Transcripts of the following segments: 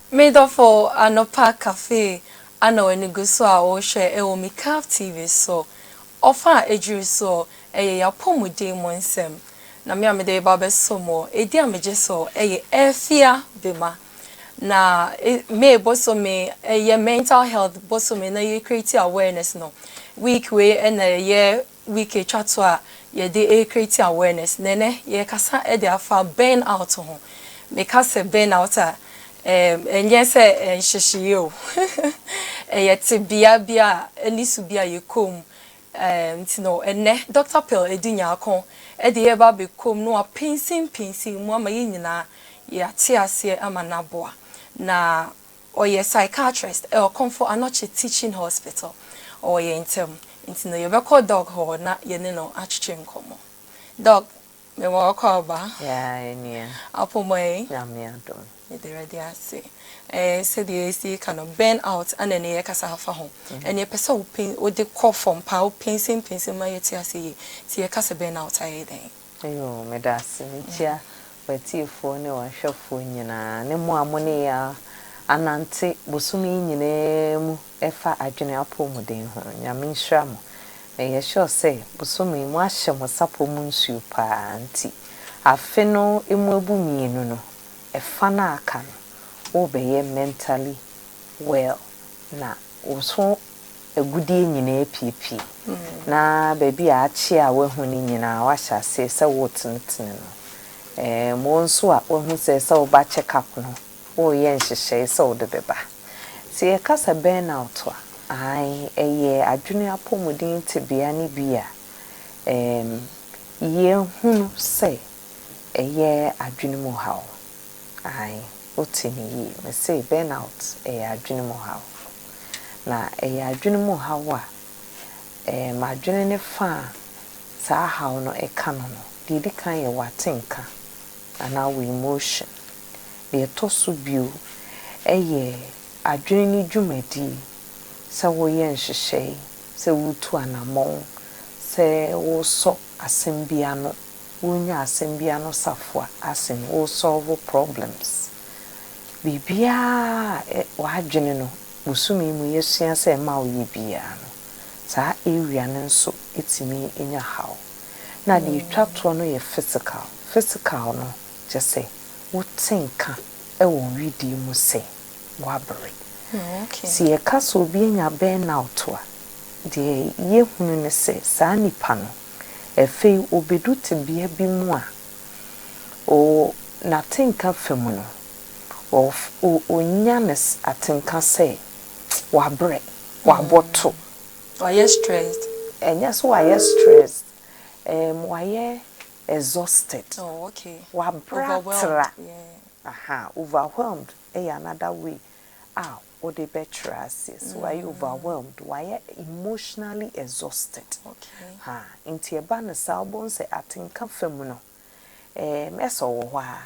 Made up for Anopa Café, ano eniguso a wo share e wo Mikaf TV so. Ofa ejuri so ya pomuden mo nsem. Na me amede ba be so mo. Edi ameje so efia bema. Na me boso me ye mental health boso me na ye create awareness no. Week we na ye week chatwa ye dey create awareness. Nene ye kasa e dey afa burn out ho. Me kasa burn out a enye se nhyehyeye o yete bia enisu bia yekom ntino enne Dr. Pill edinya akon e de eba be kom no pinsin mu ama yinyina ya te ase ama naboa na oye psychiatrist e okomfo anoche teaching hospital oye ntem ntino ye be call dog ho na ye ne no achiche nkomo dog me wo call ba ya enia apomai ya me adom the ready say said the AC kind of burn out and then ye kasa hafa ho and ye pesa wo pain wo de call from pa pinsin ma ye ti ase ti ye kasa burn out ayi den ayo me da se ntia watifo ne wahwefo nyina ne mo amone ya anante bosumi nyina mu efa adwene apomuden ho nyame nhira mo ye sure say bosumi mu ahye mo sapo mu nsuo pa anti afe no emu abu mienu no efa na aka no wo be ye mentally well na wo egudie nyina epiepie na baby a achi a wahu ni nyina wa hyase se wo tentene no mo nso a wahu se wo ba check up no wo ye nhyehyɛ se wo de beba se ye kasa burn out a ai eye adwene apomudin tebea ni bia ye hunu se eye adwene mu hawo ai otini me say burn out adwene mu hawo na adwene mu hawo a ma adwene ne fa saa hawo no eka no didi kan ye watenka ana we emotion ye toso bio adwene ni dwumadi se wo ye nhyehyɛ se wutu anamon se wo so asembia no wonya asembia no safwa asen wo solve problems bibia wadwene no musumi mu yesua se ma wo yibia no saa area no nso etimi enya haw na de twato no ye physical no just say wo tenka wo widi mu se wabre okay si e kaso bi enya burn out a de ye hunu ne se saa nipa no efei obedu tebea bi mu a o na tenka femu no o nyanes atenka se wabre waboto why stressed enya so why stressed why exhausted oh okay wabratra yeah overwhelmed another way what the better is why overwhelmed why emotionally exhausted okay into a ban salbon say atenka femu no meso wo hwa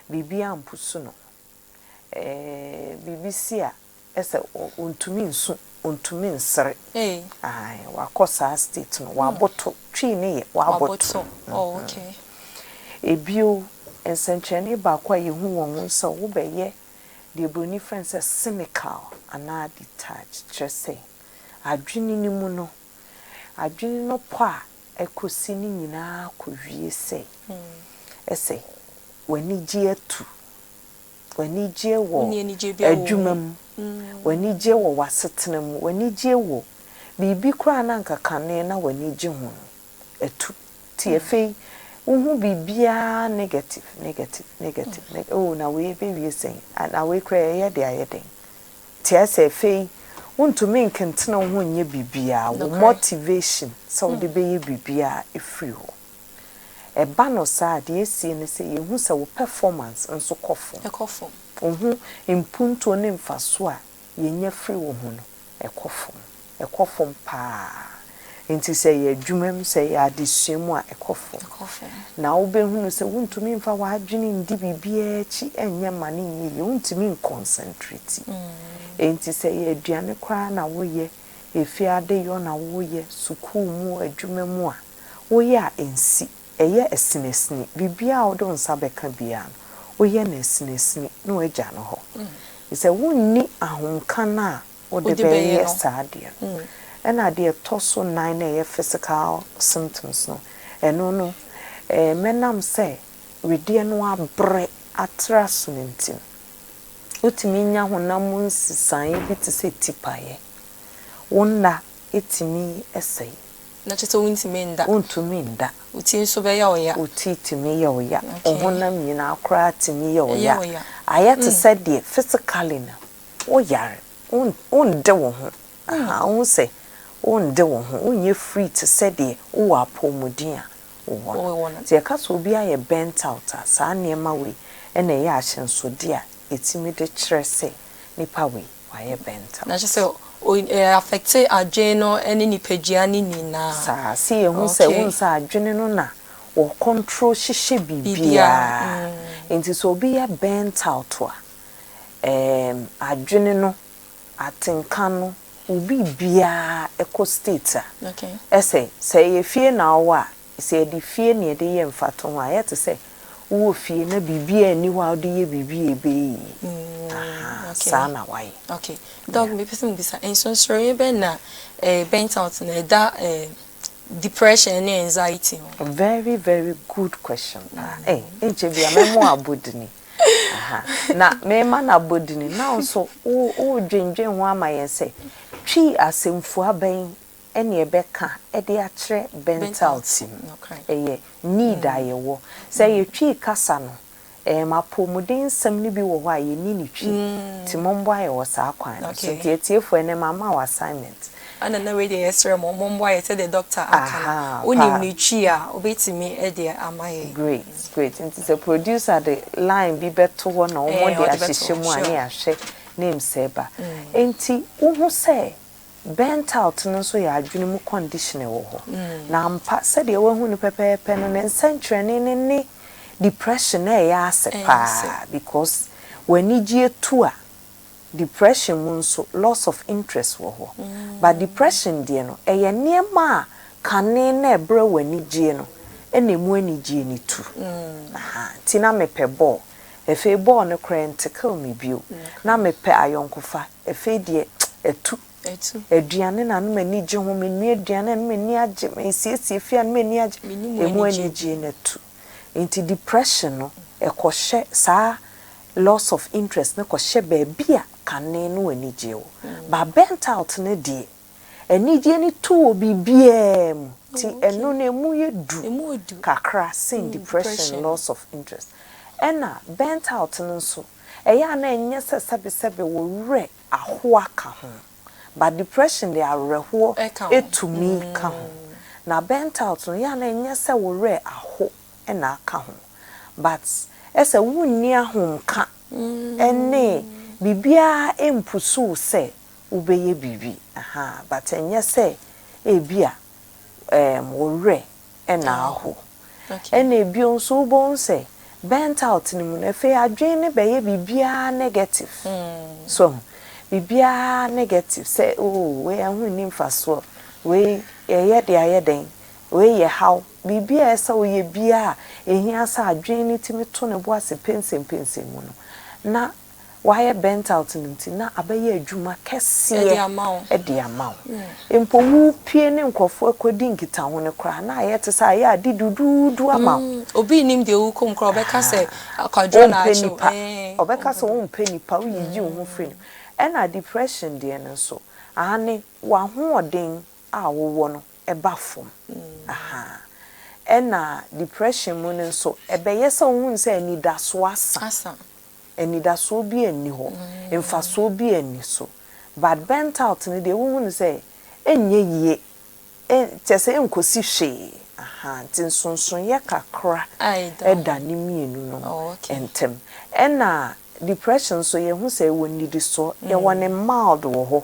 bibia ampusu no bibisia ese ontumi nsu ontumi nsere wakosa state no waboto twi ne ye waboto oh okay ebio ensenchene ba kwa yehu won so wo beye the brony friends are cynical and are detached just say adwene ni mu no adwene no pa ekosi ni nyina kowie sei ese wani gye atu wani gye wo adwumam wani gye wo wasetenam wani gye wo bibi kura na nkakane na wani gye ho atu tie fei uhu bibia negative oh na we be we say na we kra ye de ayeden tie se fei untumi nkentena ho nye bibia wo motivation so de be ye bibia efri ho eba no sa de esie ne se ye hu se wo performance nso kofo uhu impunto ne mfaso a ye nya free wo hu no ekofo pa enti se ye adwumam se ye adesuamu a ekofo na wo be hunu se wuntumi mfa wa adwene ndi bibia chi enye mane ye wuntumi concentrate enti se ye aduane kwa na wo ye efi ade yo na wo ye sukuu mu adwumamu a wo ye a ensi eye esinesini bibia wo do nsa beka bia wo ye na esinesini no agya no ho Is a wunni ahomkana or the bay sadia. And I dear tosso 9 a physical symptoms no. And no, menam say, we dear no bre atrasunentin. Utiminya honamun sign bit to say tipaye. Wonna itimi essay. Not just win to mean that. Won't to mean that. Utin so be ya. Uti to me yo ya. Honam you now cry to me yo ya. I had to say the physically now. Oh yar. On de won. I won't say. On de won. You free to say the oh apomudin. Oh, the cats will be a bent out as I near my way. And a yashin so dear. It's me the Cherished nipa way. Why a bent out. Not just so. Affected adreno any nipegiani nina. Sa see who say once adreno na or control shishe bibia. It is so be a bent out wa. Adreno atinkano ubi bia eco state. Okay. Say fear now wa say the fear near the emfaton I had to say wo fear na bibia ni wa de ye bibia be. Sana why? Okay. Dog me person bisa enso sorry be na bent out na da depression and anxiety. Very good question. Enche bia memo abodini. Na me man abodini now so o dwendwen ho amaye say twi asemfu aben ene ebeka e de akere bent out. Okay. Need ayewo. Say you twi kasa no mapomuden sam ni bi wo ho aye ni ni twi ti mombo aye wo sa kwan so tietiefo ene mama wa assignment ana na we dey extra mombo aye say the doctor aka onim ni twi a obetimi e de amaye. Great and it's a producer the line bi beto wo na omo de ahyehyemu ani ahwe name seba enti wo say bent out no so ya adwene mu condition wo ho na ampa se de wo hu ni pepepe no ne nsantrene ne depression ya sepa because when you to depression munso loss of interest wo ho but depression die no eye niema kane na ebre wani gie no enemu ani gie ni tu tina mepe ball efe ball no critical me bio na mepe ayonkofa efe die etu eduane na no mani gie ho menu eduane no mani age mesiesie fia no mani age emu ani gie na tu into depression no ekoshe sa loss of interest na koshe baby a kane no anigye wo ba bent out na die anigye ni tu obi biem ti eno na emu yedu kakra sin depression loss of interest ena bent out no so eya na enye sebe wo re aho aka ho ba depression dey areho etumi ka ho na bent out no ya na enye se wo re aho ena aka ho but ese wunni ahomka ene bibia empusu se ubeye bibi but enye se ebia worre ena aho ene ebio nso bon se bent out ni mu na fe adwen ne beye bibia negative so bibia negative se we ahunni mfaso we ye de ayeden we ye how bibia esa oye bia ehia sa adwen ni timi to ne bo ase pensem mu no na why bent out nti na abaye adwuma kese e de amaw empo wu pie ne nkofo akodi nkita ho ne kra na ayete sa ya adi dududu amaw obi nim de wu kom kra obeka se akwadro na acho obeka se won penipa wo yi wo free ena depression de ne so ane wa hoɔden a wo no eba fom ena depression mu ne so ebeye se wo se ani da so asa eni da so bi eni ho emfa so bi eni so but bent out ne de wo se enye yie tese enkosi hwe tinsonson ye kakra eda ni mienu no entem ena depression so ye hu se wo need so ye woni mild wo ho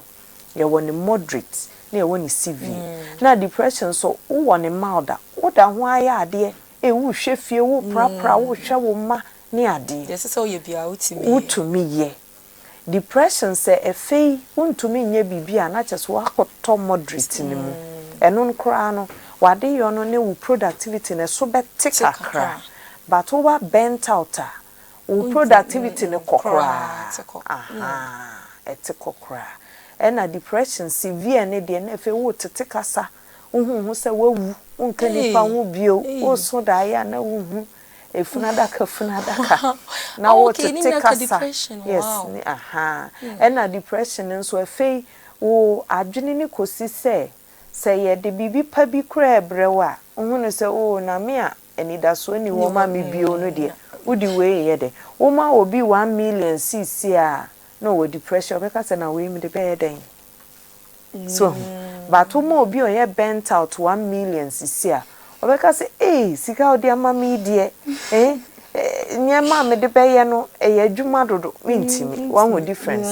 ye woni moderate na ye woni severe na depression so wo woni mild wo da ho aya ade e wo hwe fie wo prapra wo hwe wo ma ni ade yes so ye bia utumi ye depression se efei untumi nye bibia na cheso akoto moderate ni mu eno nkra no wade yo no ne wo productivity ne so betika kra but over bent out productivity ne kokra ete kokra na depression severe ne de na fe wo tete kasa hu se wawu unka nipa ho bio wo so da ya na hu funadaka na wo tete kasa yes na depression nso afi wo adwene ne kosi se ye de bibi pa bi kra ebrewa hu ne se na me a enidaso ni wo ma me bio no de udi we ye de wo ma obi 1 million cc a no wo depression be ka se na we mi de be den so but wo ma obi o ye bent out 1 million cc a obe ka se sika odi ama mi de nyema me de be ye no ye adwuma dodo mintimi one with difference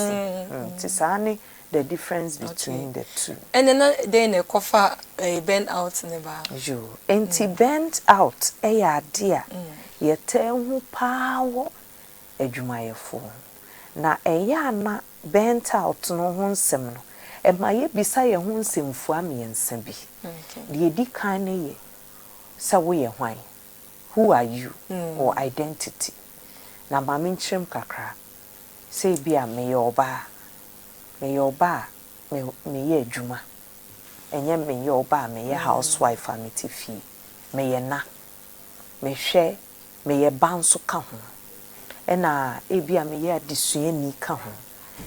tisane the difference between the two. And then they cover bend out in the bar. You bend out idea. Ye tell who power edwumayefo. Na na bent out no ho nsem no. E ma ye bisa ye ho nsemfu amiensa bi. De edi kan ne ye. Sa wo ye hwan. Who are you or identity? Na ma menchim kakra. Say bia me ye oba. Me ye oba me ye adwuma. Enye me ye oba me ye housewife amiti fi. Me ye na. Me hwe me ye banso ka ho. Ena ebia me ye adesuani ka ho.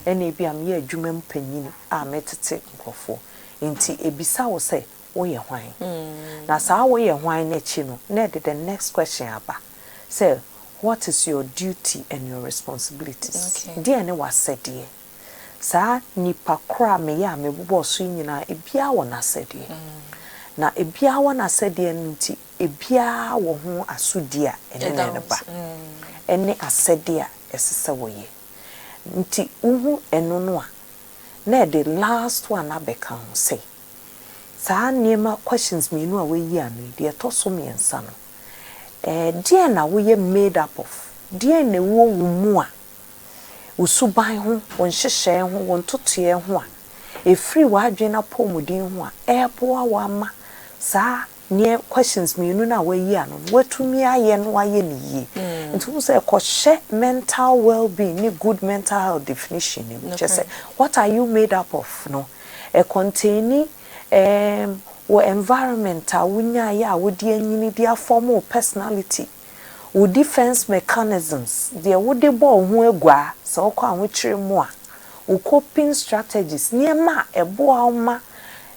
Ena ebia me ye adwuma mpanyini a metete nkofo. Enti ebisa wo se wo ye hwan. Na sa wo ye hwan na chi no. Na the next question aba. Say what is your duty and your responsibilities? Dear ne wasede. Sa nipa kra me ya me bobo so nyina ebia wo na sede. Na ebia wo na sede nti ebia wo ho asodi a ene ne ba. Ene asede a esese wo ye. Nti uhu eno no a na the last one abeka ho say. Sa niema questions me no a we yi anu de toso me ensa no. Dear na we ye made up of. Dear ne wo mu a usuban ho wonhyehyɛ ho wontotoe ho a efri wadwena pomudin ho a eboa wa ma saa ne questions me nu na wayi ano watumi aye no aye ne yi nti say kohye mental well-being ni good mental health definition ni which say what are you made up of no e contain wo environment a wunya ya wodi anyini dia form personality wo defense mechanisms de wo de bo ho agua so kwa anwokyere mu a wo coping strategies niema eboa ma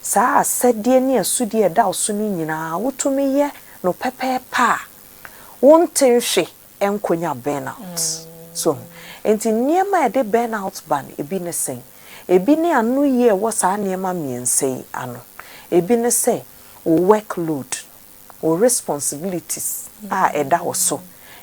saa asede ne asudi eda oso ni nyina wotumi ye no pepepa wontenhwe enkonya burnout so enti niema e de burnout ban ebi ne sen ebi ne anu ye wo saa niema miensei ano ebi ne say workload or responsibilities eda oso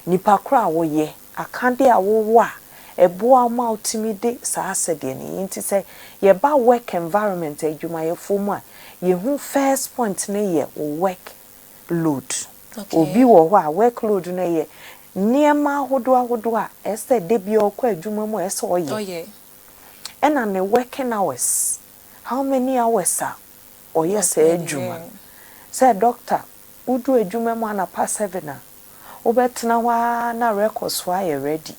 nipa kra wo ye akande a wo wa eboa ma ultimate saa asede ne nti say ye ba work environment adwumayefo mu a ye hu first point ne ye work load obi wo ho a workload ne ye niema hodo a ese de bi okwa adwuma mu ese oye ena ne working hours how many hours are oye say adwuma say doctor udu adwuma mu ana pa 7 a obetena wa na records wa ye ready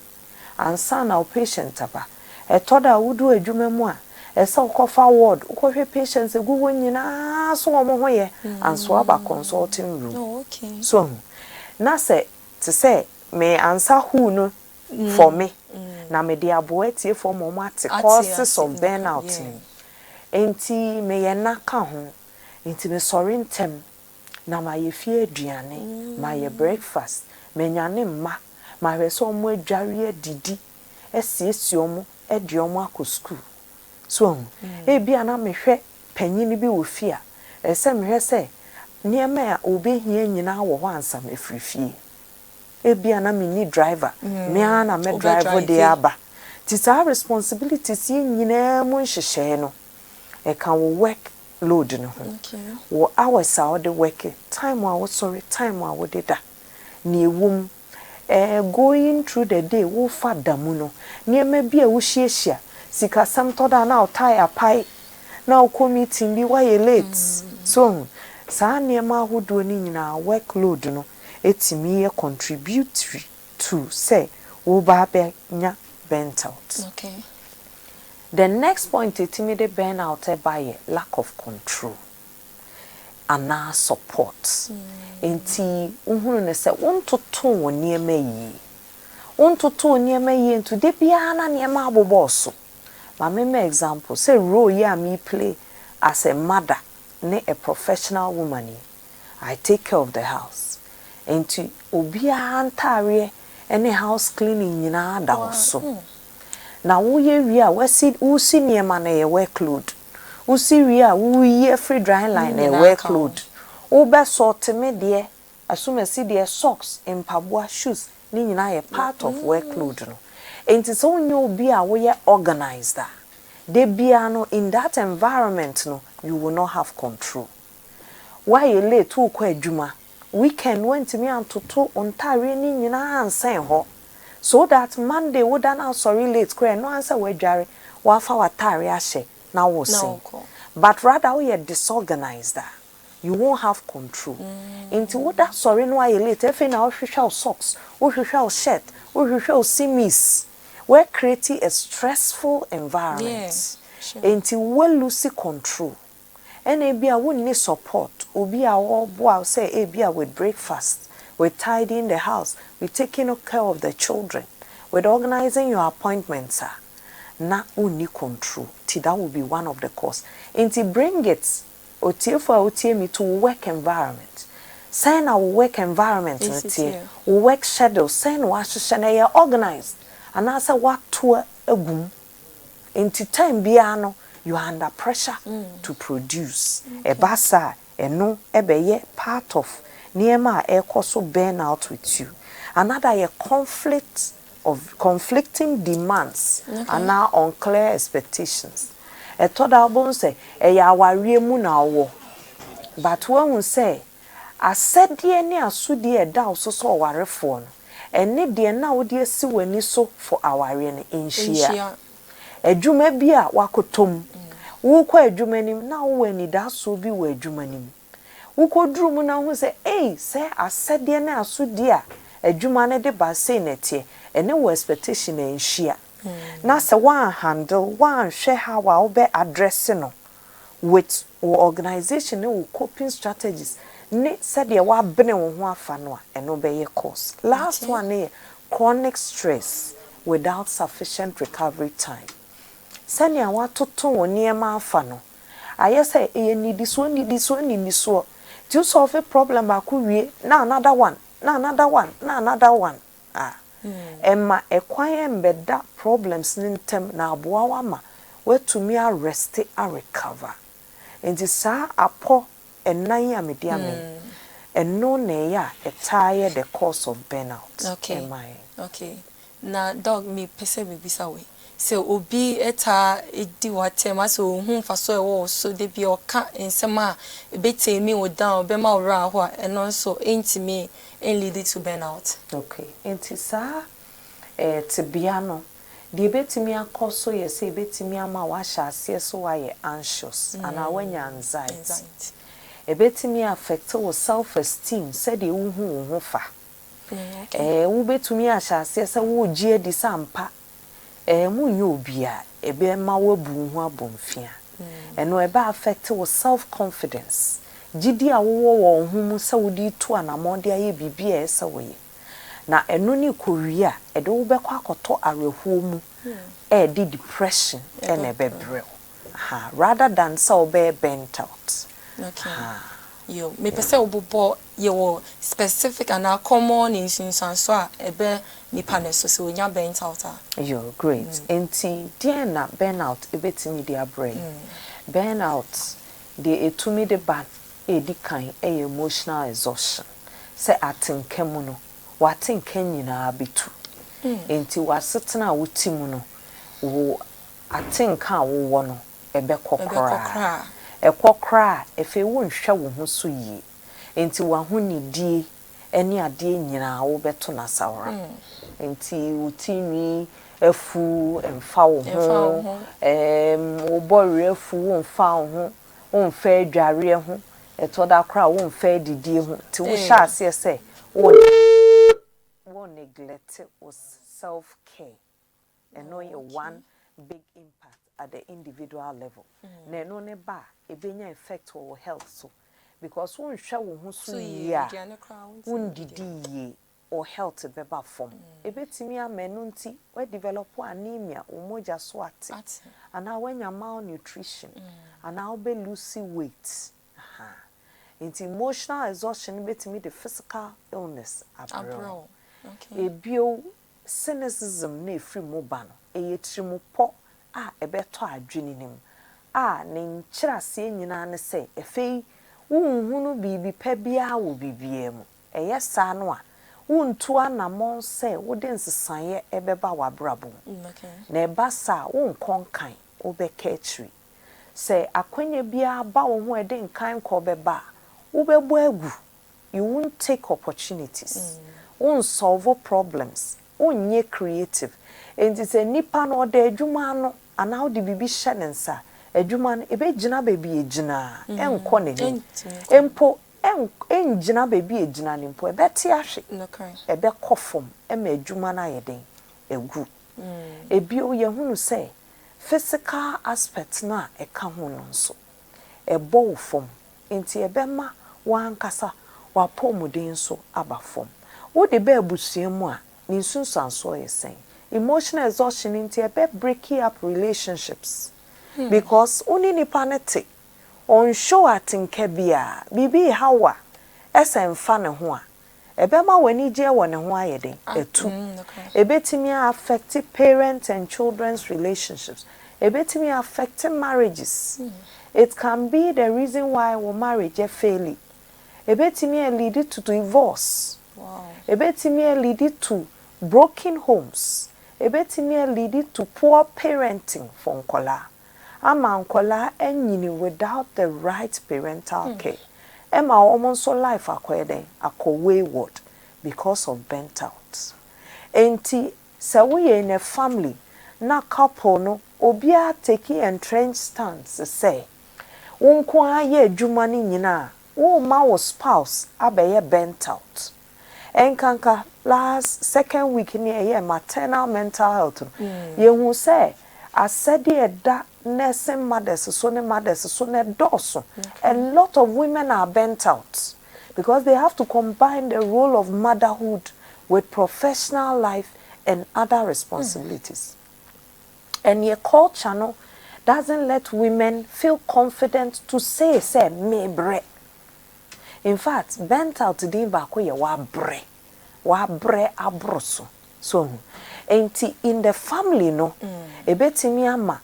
ansa na patient aba etoda udu adwuma mu a esa ukofa ward ukohwe patients egugo nyina so omo ho ye anso aba consulting room so na say to say me answer who no for me na me dia boetie for mo ate causes of burnout enti me ye na ka ho enti me sorry ntem na ma ye fie aduane ma ye breakfast me nyane ma hweso omo adware didi esiesie omo edi omo akọ school so bia na me hwe panyini bi wo fie a ese me hwe se niema a obehia nyina wo ho ansam efrifie bia na me ni driver me ana me driver de aba tisa responsibilities yin nyina mu nhyehyɛ no e kan wo work load no ho wo hours a wo de work time a wo sorry time a wo de da na ewum going through the day wo fa damu no niema bia wo hyiehia sika sam to da na o tire pai na o committee bi wa ye late so saa niema ahodo ni nyina work load no etimi ye contributory to say wo ba be nya burnt out. Okay. The next point itimide burnout by lack of control and support. Enti uhunu ne se wontoto woniema yi. Wontoto woniema yi ntu de bia na niema aboboso. Ma me example say role ya me play as a mother ne a professional woman. I take care of the house. Enti obia antare any house cleaning nyina da so. Na wo ye wi a wusi niema na ye workload. Wusi wi a wo yi free dry line na workload. Wo be sort me de asumasi de socks, mpaboa, shoes ni nyina ye part of workload no. Enti so nyo obi a wo ye organized. De bia no in that environment no you will not have control. Why you late to kwa adwuma weekend went me antoto ontare ni nyina ansen ho so that Monday would na sorry late kra no answer we dware wa fa watare ahye na wo sin but rather we are disorganized you won't have control into what that sorry no aye late efe na ohwehwe socks ohwehwe shirt ohwehwe simis we're creating a stressful environment into we lose control. And ebia wonni support obi a wo boa say ebia with breakfast with tidying the house with taking care of the children with organizing your appointments na wonni control ti that will be one of the cause into bring it otie me to work environment sign our work environment work schedule sign wa hyehyɛ na ye organized and asa what to agum into time bia no you are under pressure to produce. A basa, no, ebeye part of niema so burn out with you. Another a conflict of conflicting demands and now unclear expectations. A third album say, ya wari mu na wo. But when we say, I said dear near so dear down so ware phone. And need dear now dear see when so for our in share. Edwuma bia wakotom wo kwa edwuma nim na wo ani da so bi wo edwuma nim wo koduru mu na ho se se asede na asodi a edwuma ne de ba sei netie ene wo expectation en hia na se wan handle wan hwe how wo be address no with organization ne wo coping strategies ne said ye wa bene wo ho afa no a eno be ye cause last one ne chronic stress without sufficient recovery time. Sanya watoto woniema afa no ayese nidi so to solve a problem akuwie na another one emma ekwan embeda problems nintem na aboa ma wetumi arrest a recover enti sa apo enan ya media men eno ne ya etaye the cause of burnout. Okay na dog me pese me bisa we se obi eta edi watema so hu faso ewo so de bi oka ensema ebetemi wo down be ma ora ho eno so entimi en lead to burnout. Okay enti sa tibiano de ebetimi akoso ye se ebetimi ama wa hyase so wa ye anxious and awanya anxiety ebetimi affect wo self esteem said de wo hu fa wo betumi ahyase se wo gie di sampa mu nyobia ebe ma wabu hu abomfia eno ebe affect wo self confidence gidi a wo hu mu se wodi to anamonde aye bibia ese wo ye na eno ni koria ede wo be kwa akoto arehuo mu di depression ene bebrel rather than so be burnt out. Yo me pese obobo ye wo specific and common instance so a ebe nipa ne so onya burnt out yo great enti dia na burnout ebetimi dia brain burnout de etumi de ban edi kan emotional exhaustion se atenkemu no watenka nyina abetu enti wasetena wotimu no wo atenka wo no ebe kokora ekokra efe wo nhwa wo ho so yi enti wa ho ni die eni ade nyina wo beto na sawra enti wotimi afu emfa wo ho wo bore afu wo mfa wo ho wo mfa adware ho etoda kra wo mfa didie ho ti wo sha ase se wo neglect wo self-care. And know your one big impact at the individual level. Na no ne ba ebenya effect on health so because won hwa wo ho so ya won didi or health beba form ebetimi amenu nti we develop anemia umoja so ate and now when your malnutrition and now be lose weight into emotional exhaustion betimi the physical illness abroad. Okay. Ebio cynicism na free mo ba no eyetirimu po a ebeto adwene nim a ne nkyerase nyina ne se efei wunhunu bibi pa bia wo bibie mu eyesa no a wuntu anamon se wode nsesaye ebeba wabrabo na ebasa wonkonkan obeka atri se akwanya bia ba wo ho ede nkan ko beba wobebo agu you won't take opportunities won't solve problems wonye creative and it's a nipa no de adwuma no ana wo de bibi hye nensa adwuma no ebe gina baby egina enko ne ni empo engina baby egina ne mpo ebe te ahwe ebe kofom ema adwuma na yeden egu ebi o ye hunu say physical aspect na eka ho no nso ebo wo fom enti ebe ma wankasa wapomuden so abafom wo de ba abusuamu a ni sunsanso yesen emotional exhaustion enti ebe breaking up relationships because uni ni panete on show atinka bia bibi hawa esemfa ne ho a ebe ma wani je woni ho ayeden etu ebetimi affect parent and children's relationships ebetimi affect marriages it can be the reason why our marriage failing ebetimi lead to divorce ebetimi lead to broken homes ebetimi lead to poor parenting for nkola ama nkola enyini without the right parental care ema almost life akweden wayward because of burnt out enti se we in a family na couple no obia taking entrenched stance say wonko aye adwuma ni nyina wo ma wo spouse abeye burnt out enkanka last second week ni eye maternal mental health ye hu say asede da nursing mothers so ne doso a lot of women are burnt out because they have to combine the role of motherhood with professional life and other responsibilities and your culture no doesn't let women feel confident to say me bre. In fact, burnt out din ba ko ye wa bre abroso. So enti in the family no ebetimi ama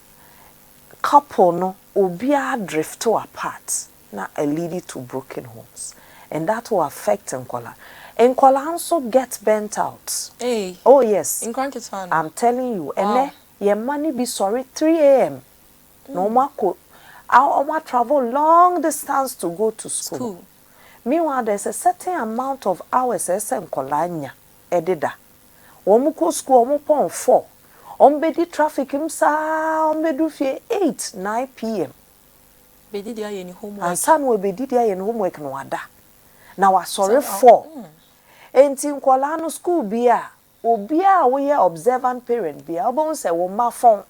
couple no obia drift apart na lead to broken homes and that will affect nkola. Nkola also get burnt out. Hey. Oh yes. I'm telling you. Wow. And your money be sorry 3 a.m. No mako. I travel long distance to go to school. Meanwhile, there's a certain amount of hours nkola edida. Womuko school omupon 4. Ombedi traffic imsa ombedu fie 8 9 p.m. Bedidi aye ni homework. And some will bedidi aye ni homework no wada. Now I sorry 4. Enti nkola no school bia obia we observant parent bia obon say wo ma phone.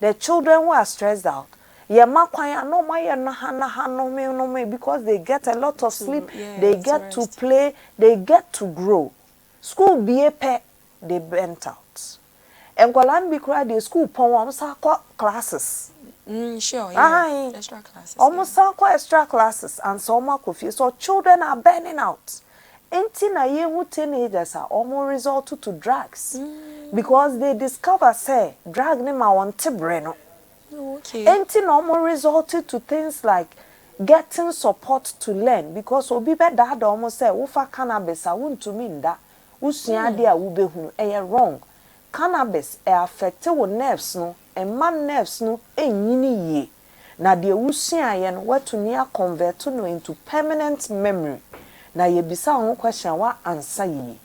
The children who are stressed out ye makwan no ma ye no me because they get a lot of sleep, they get to play, they get to grow. School be pe they burnt out. Enkola be cry the school pon almost classes. Sure, yeah. Extra classes. Almost extra classes and some confused. So children are burning out. Enti na ye who teenagers are almost resort to drugs because they discover say drug ne ma want breno. Okay. Enti no more resorted to things like getting support to learn because obi be dad almost say ufa cannabis a won to mean that usua de a wo behunu wrong. Cannabis affect wo nerves no and man nerves no enyini ye. Na de usua ye no what to near convert no into permanent memory. Na ye bisa ho question wa answer yi.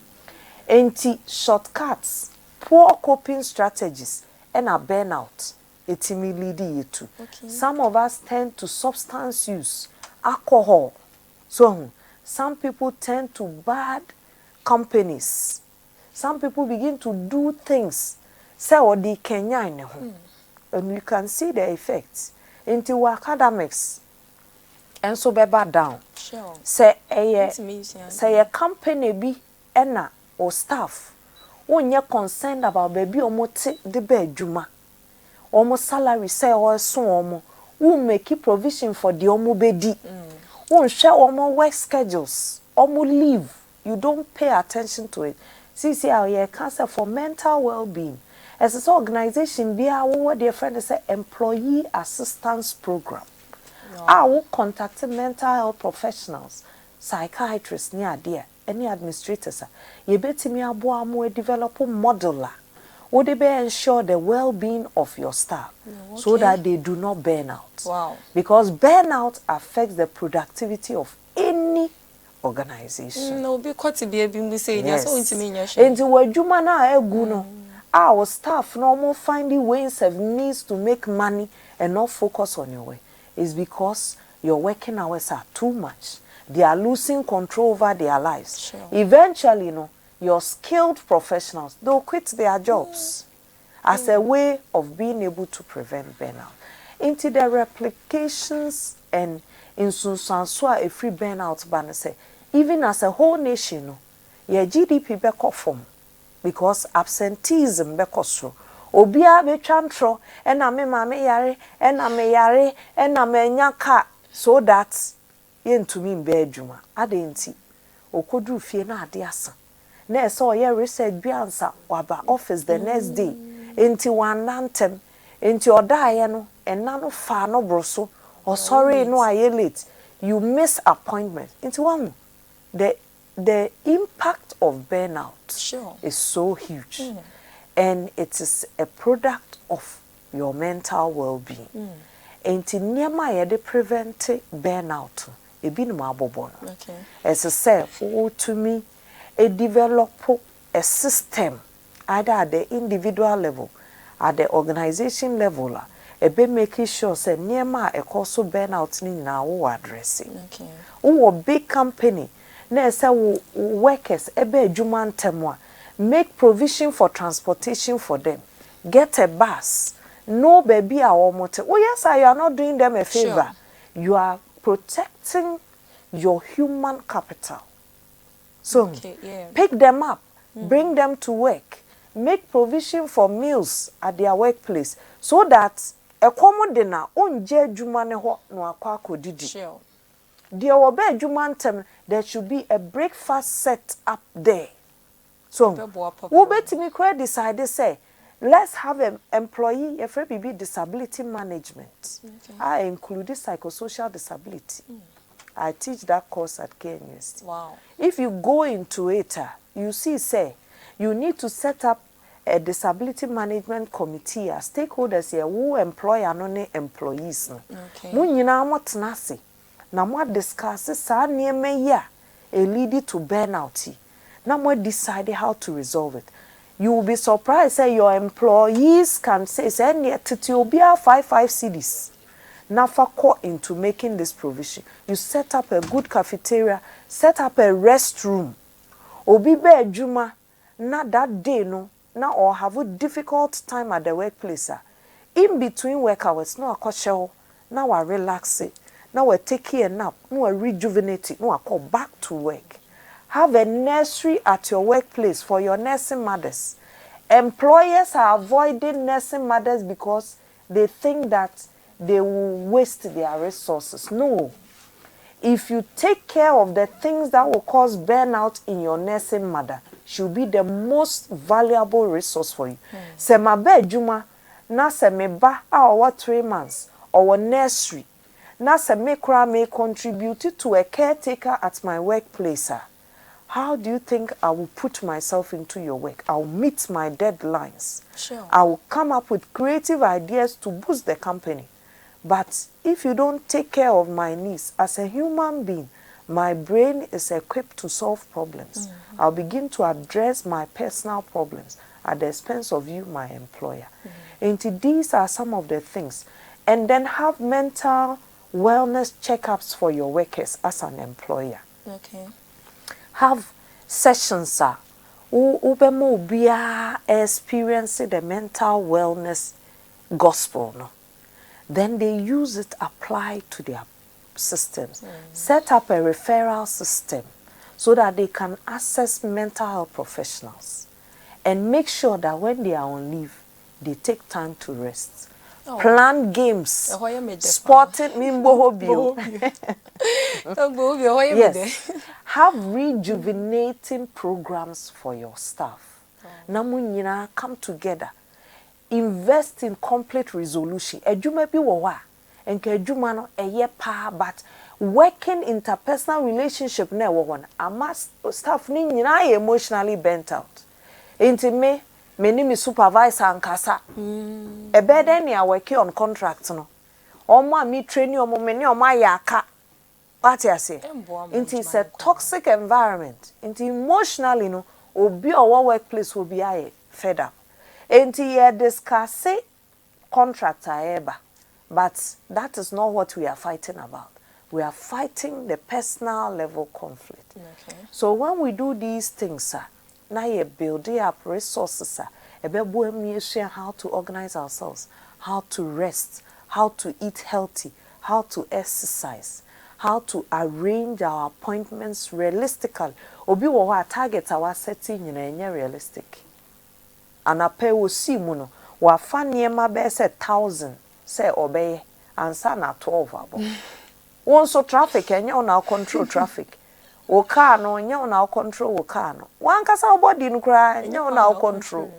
Enti shortcuts, poor coping strategies and a burnout. Etimi lead you to. Some of us tend to substance use, alcohol. So some people tend to bad companies. some people begin to do things. Say what they can and you can see the effects into academics. And so be bad down. Sure. Say a company be ena or staff. When you're concerned about baby omote the bed juma. Almost salary say or so omo. Who make provision for the omo bedi. Who share omo work schedules. Omo leave. You don't pay attention to it. See how you cancer for mental well-being. As an organization, be our dear friend say employee assistance program. I will contact mental health professionals, psychiatrists near there, any administrators. You bet me abo more develop a modeler. Would they be ensure the well-being of your staff so that they do not burn out? Wow. Because burnout affects the productivity of any organization. No, be quite to be able to say yes. So into me, into what you man are our staff normal finding ways of means to make money and not focus on your way. Is because your working hours are too much. They are losing control over their lives. Sure. Eventually, your skilled professionals, they'll quit their jobs as a way of being able to prevent burnout. Into the replications and in Sunsansua a free burnout banner say, even as a whole nation, your GDP back off from because absenteeism back through. Obia be chantro and a me mame yare and a me yare and a me nyaka so that yen to me bedjuma adenti okodu fie na ade asa na so ye research biansa waba office the next day enti wanantem enti odaye no enna no fa no broso or sorry no aye late you miss appointment enti one the impact of burnout is so huge. And it is a product of your mental well-being. And to near de prevent burnout, a bit more bobono. As I say, to me, a develop a system either at the individual level, at the organization level, a be making sure say near my a course of burnout ni now addressing. Who big company, na say workers ebe adwuma ntemwa. Make provision for transportation for them. Get a bus. No baby or motor. Oh yes, you are not doing them a favor. Sure. You are protecting your human capital. So pick them up, bring them to work, make provision for meals at their workplace, so that a common dinner onje jumane ho no akwa kodidi. Sure. There will be jumantem. There should be a breakfast set up there. So, we bet me quite decide say, let's have an employee FBB disability management. I include psychosocial disability. I teach that course at KNUST. Wow. If you go into it, you see, say, you need to set up a disability management committee. Stakeholders here who employ and employees. Munyina motenase. Na mo discuss sa nieme ya a lead to burnout. Now we decide how to resolve it. You will be surprised say your employees can say titi obia 55 cedis. Nafa call into making this provision. You set up a good cafeteria, set up a restroom. Obi be adwuma na that day no na or have a difficult time at the workplace. In between work hours no akoshe na wa relax it. Now we take a nap, no we rejuvenate it, no we call back to work. Have a nursery at your workplace for your nursing mothers. Employers are avoiding nursing mothers because they think that they will waste their resources. No. If you take care of the things that will cause burnout in your nursing mother, she will be the most valuable resource for you. Se ma be juma na se me ba a 3 months or nursery na se me kra me contribute to a caretaker at my workplace. How do you think I will put myself into your work? I will meet my deadlines. Sure. I will come up with creative ideas to boost the company. But if you don't take care of my needs, as a human being, my brain is equipped to solve problems. I'll begin to address my personal problems at the expense of you, my employer. And these are some of the things. And then have mental wellness checkups for your workers as an employer. Okay. Have sessions Ubemo ubia experience the mental wellness gospel, no? Then they use it apply to their systems. Set up a referral system so that they can access mental health professionals and make sure that when they are on leave, they take time to rest. Plan games, sporting mimbo. Yes. Have rejuvenating programs for your staff. Namunyina come together. Invest in complete resolution. Ejuma bi wo wa. Enka ejuma no eye pa, but working interpersonal relationship na wo ho. Ama staff ni nyina emotionally bent out. Enti me ni me supervisor ankasa. Ebe den ya working on contract no. Omo me training omo me ni omo ayaka. What you say? It is a toxic environment. It emotionally, no, obi our workplace will be fed up. And you discuss contractor eba, but that is not what we are fighting about. We are fighting the personal level conflict. Okay. So when we do these things, now you build up resources, how to organize ourselves, how to rest, how to eat healthy, how to exercise, how to arrange our appointments realistically. Obi wo wa target our setting nyina realistic. Anape wo si mu no wa fa niema be say 1,000 say obey ansa na 12 abo. Won so traffic enye una control traffic. Wo car no enye una control wo car no. Wan kasa body no kra enye una control.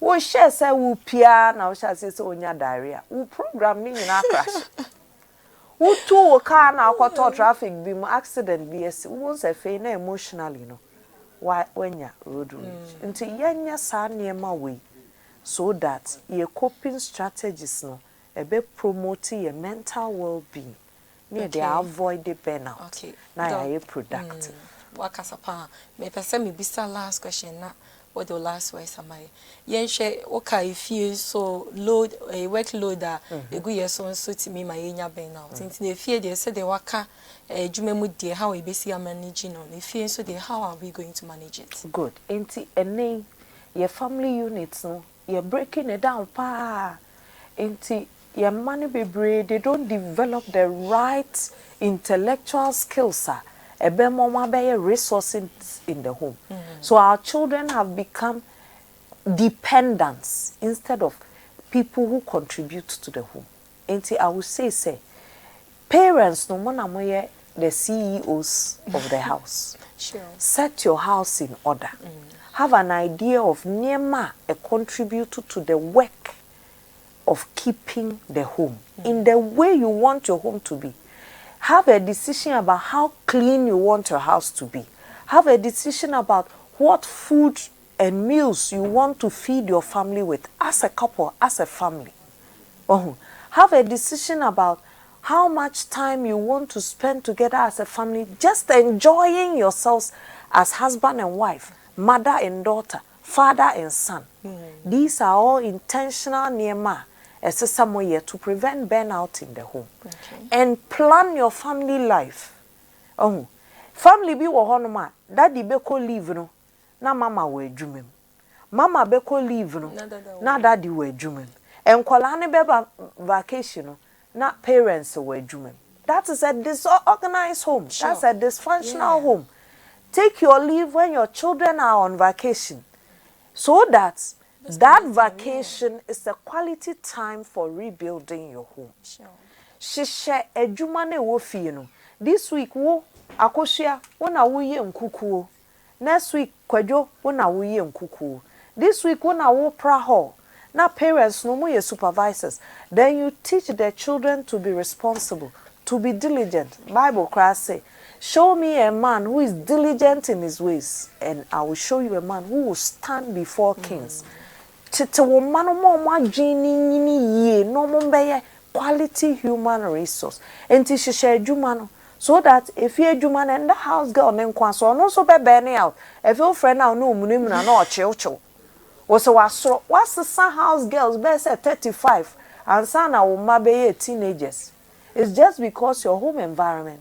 Wo share say wo pia na wo share say onya diarrhea. Wo program ni nyina crash. Who two car na akwato traffic bi mu accident bi esi won se fe na emotionally no why when ya road rage nti yenya sa niema we so that your coping strategies no ebe promote your mental well-being near they avoid the burnout. Okay. Na ya productive. Wakasapa me pese me bisa last question na what the last words am I yenhwe okay feel so load a workload that e go yeso so to me my enya burnout nti na feel dey say dey waka adwuma mu dey how e be see managing on e feel so dey how are we going to manage it? Good. Nti ene your family units no you're breaking it down pa nti your money bebre they don't develop the right intellectual skills resources in the home. So our children have become dependents instead of people who contribute to the home. And I would say, parents no more the CEOs of the house. Sure. Set your house in order. Have an idea of Nema a contributor to the work of keeping the home in the way you want your home to be. Have a decision about how clean you want your house to be. Have a decision about what food and meals you want to feed your family with as a couple, as a family. Have a decision about how much time you want to spend together as a family, just enjoying yourselves as husband and wife, mother and daughter, father and son. These are all intentional nema somewhere to prevent burnout in the home. Okay. And plan your family life. Family be wo honoma, daddy beko leave no, na mama we adwumem. Mama beko leave no, na daddy we adwumem. Enkwala ne beba vacation no, na parents we adwumem. That is a disorganized home. Sure. That's a dysfunctional home. Take your leave when your children are on vacation, so that that vacation is a quality time for rebuilding your home. Sure. Shisha edwuma na wo fie no. This week wo akohia wo na wo ye nkukuo. Next week kwadwo wo na wo ye nkukuo. This week wo na wo pra hall. Na parents no mo ye supervisors. Then you teach the children to be responsible, to be diligent. Bible class say, show me a man who is diligent in his ways, and I will show you a man who will stand before kings. Tete wo mano mo adwini nyini ye no mo beye quality human resource. Enti hihye adwuma no so that if you adwuma na the house girl ne nkwa so no so be burning out. If your friend now no munemu na na ocheocho. Wo se wasoro wasesa house girls be say 35 and sana wo ma be teenagers. It's just because your home environment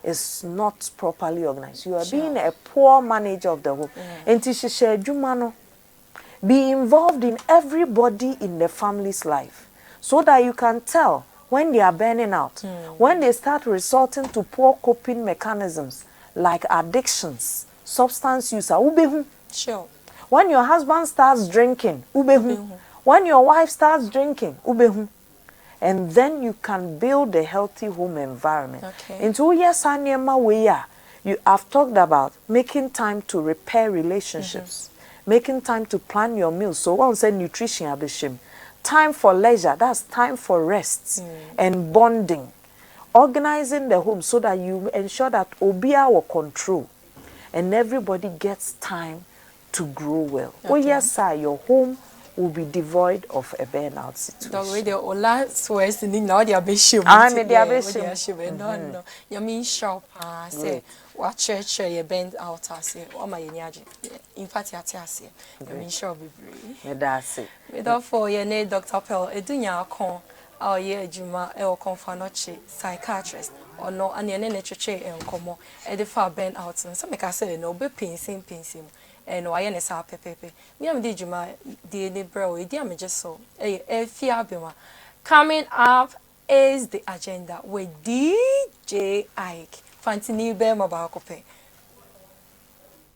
is not properly organized. You are being a poor manager of the home. And to be involved in everybody in the family's life so that you can tell when they are burning out, when they start resorting to poor coping mechanisms like addictions, substance use. Sure. When your husband starts drinking, when your wife starts drinking, and then you can build a healthy home environment. Okay. Into yes, you have talked about making time to repair relationships, making time to plan your meals. So one said nutrition abishim. Time for leisure, that's time for rest and bonding. Organizing the home so that you ensure that obia will control and everybody gets time to grow well. Okay. Oh yes, sir, your home will be devoid of a burnout situation. The way the Ola swears in now they are bishop. I'm a diabeshim. No. You mean shop say what church you bend out say oh my nyaji. In fact ya say you mean shop be Me that's it. Me therefore ye ne Dr. Pearl edunya akon a ye adwuma e o konfanoche psychiatrist or no ane ne cheche enkomo e de fa bend out so make I say no be pinsim and why any sa pepepe. Me am di juma di ni bro e di am just so e fia bema. Coming up is the agenda with DJ Ike. Fantini be ma ba kope.